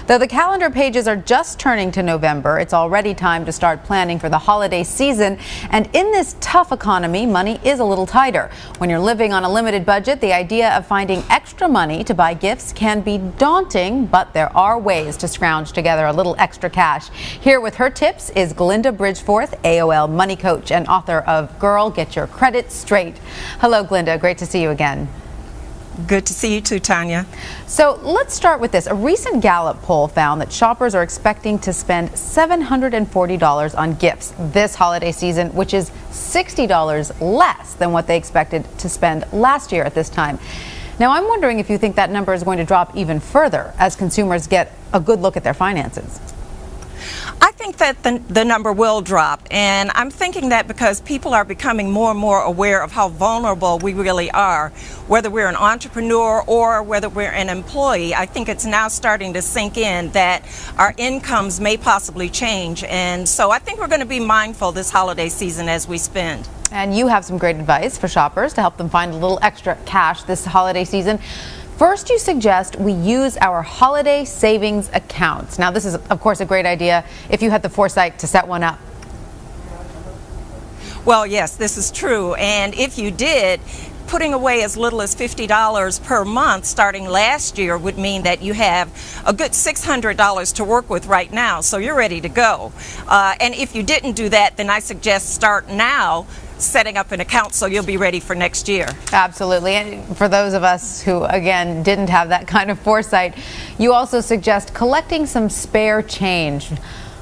Though the calendar pages are just turning to November, it's already time to start planning for the holiday season. And in this tough economy, money is a little tighter. When you're living on a limited budget, the idea of finding extra money to buy gifts can be daunting, but there are ways to scrounge together a little extra cash. Here with her tips is Glinda Bridgeforth, AOL money coach and author of Girl, Get Your Credit Straight. Hello, Glinda. Great to see you again. Good to see you too, Tanya. So let's start with this. A recent Gallup poll found that shoppers are expecting to spend $740 on gifts this holiday season, which is $60 less than what they expected to spend last year at this time. Now, I'm wondering if you think that number is going to drop even further as consumers get a good look at their finances. I think that the number will drop, and I'm thinking that because people are becoming more and more aware of how vulnerable we really are, whether we're an entrepreneur or whether we're an employee. I think it's now starting to sink in that our incomes may possibly change, and so I think we're going to be mindful this holiday season as we spend. And you have some great advice for shoppers to help them find a little extra cash this holiday season. First, you suggest we use our holiday savings accounts. Now, this is, of course, a great idea if you had the foresight to set one up. Well, yes, this is true. And if you did, putting away as little as $50 per month starting last year would mean that you have a good $600 to work with right now. So you're ready to go. And if you didn't do that, then I suggest start now, setting up an account so you'll be ready for next year. Absolutely. And for those of us who, again, didn't have that kind of foresight, you also suggest collecting some spare change.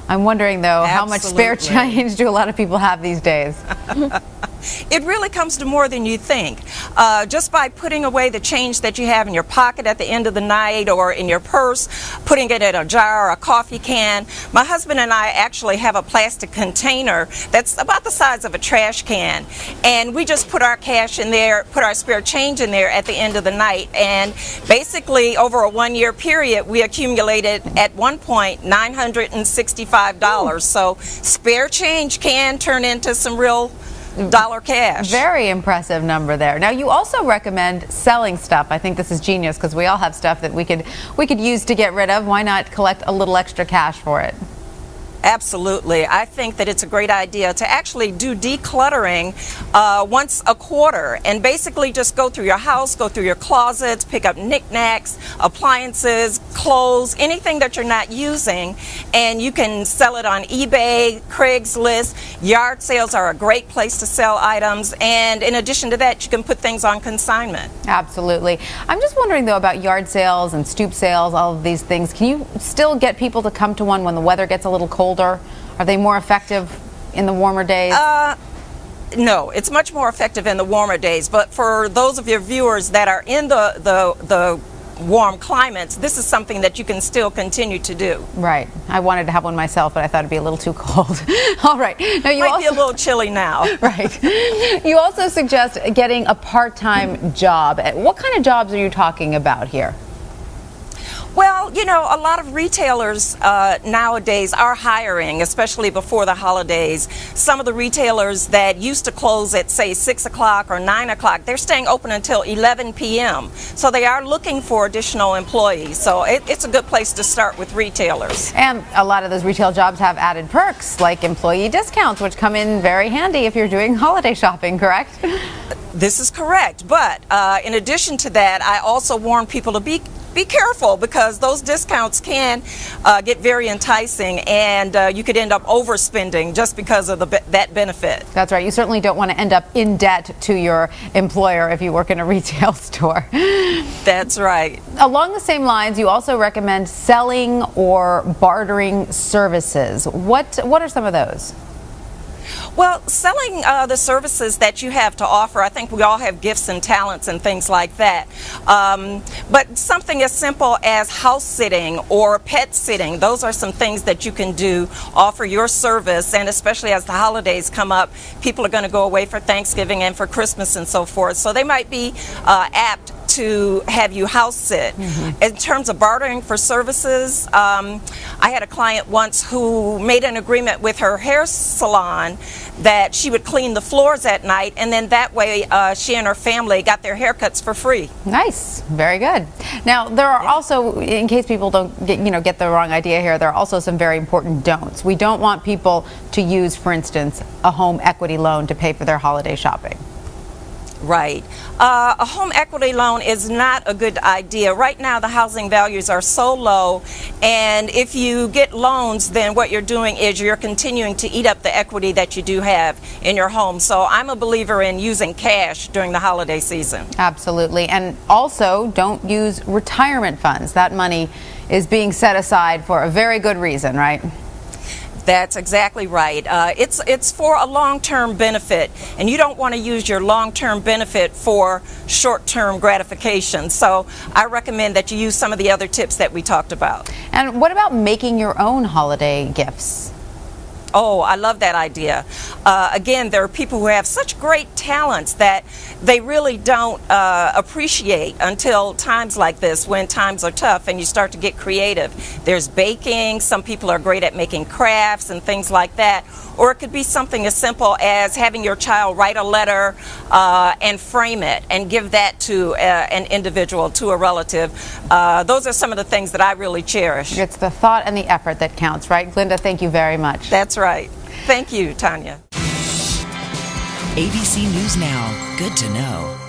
I'm wondering, though, Absolutely. How much spare change do a lot of people have these days? It really comes to more than you think. Just by putting away the change that you have in your pocket at the end of the night or in your purse, putting it in a jar or a coffee can. My husband and I actually have a plastic container that's about the size of a trash can. And we just put our cash in there, put our spare change in there at the end of the night. And basically, over a one-year period, we accumulated at one point $965. So spare change can turn into some real dollar cash. Very impressive number there. Now, you also recommend selling stuff. I think this is genius because we all have stuff that we could use to get rid of. Why not collect a little extra cash for it? Absolutely. I think that it's a great idea to actually do decluttering once a quarter and basically just go through your house, go through your closets, pick up knickknacks, appliances, clothes, anything that you're not using, and you can sell it on eBay, Craigslist. Yard sales are a great place to sell items, and in addition to that, you can put things on consignment. Absolutely. I'm just wondering, though, about yard sales and stoop sales, all of these things. Can you still get people to come to one when the weather gets a little colder? Are they more effective in the warmer days? No, it's much more effective in the warmer days. But for those of your viewers that are in the warm climates, this is something that you can still continue to do. Right. I wanted to have one myself, but I thought it'd be a little too cold. All right. Now, you might be a little chilly now. Right. You also suggest getting a part-time job. What kind of jobs are you talking about here? Well, you know, a lot of retailers nowadays are hiring, especially before the holidays. Some of the retailers that used to close at, say, 6 o'clock or 9 o'clock, they're staying open until 11 p.m. So they are looking for additional employees. So it's a good place to start with retailers. And a lot of those retail jobs have added perks like employee discounts, which come in very handy if you're doing holiday shopping, correct? This is correct. But in addition to that, I also warn people to be careful because those discounts can get very enticing, and you could end up overspending just because of that benefit. That's right. You certainly don't want to end up in debt to your employer if you work in a retail store. That's right. Along the same lines, you also recommend selling or bartering services. What are some of those? Well, selling the services that you have to offer, I think we all have gifts and talents and things like that. But something as simple as house sitting or pet sitting, those are some things that you can do, offer your service, and especially as the holidays come up, people are going to go away for Thanksgiving and for Christmas and so forth. So they might be apt to have you house sit. In terms of bartering for services, I had a client once who made an agreement with her hair salon that she would clean the floors at night, and then that way she and her family got their haircuts for free. Nice, very good. Now there are also, in case people don't get the wrong idea here, there are also some very important don'ts. We don't want people to use, for instance, a home equity loan to pay for their holiday shopping. Right. A home equity loan is not a good idea. Right now the housing values are so low, and if you get loans, then what you're doing is you're continuing to eat up the equity that you do have in your home. So I'm a believer in using cash during the holiday season. Absolutely. And also don't use retirement funds. That money is being set aside for a very good reason, right? That's exactly right. It's for a long-term benefit, and you don't want to use your long-term benefit for short-term gratification. So I recommend that you use some of the other tips that we talked about. And what about making your own holiday gifts? Oh, I love that idea. Again, there are people who have such great talents that they really don't appreciate until times like this, when times are tough and you start to get creative. There's baking, some people are great at making crafts and things like that. Or it could be something as simple as having your child write a letter and frame it and give that to an individual, to a relative. Those are some of the things that I really cherish. It's the thought and the effort that counts, right? Glenda, thank you very much. That's right. Thank you, Tanya. ABC News Now. Good to know.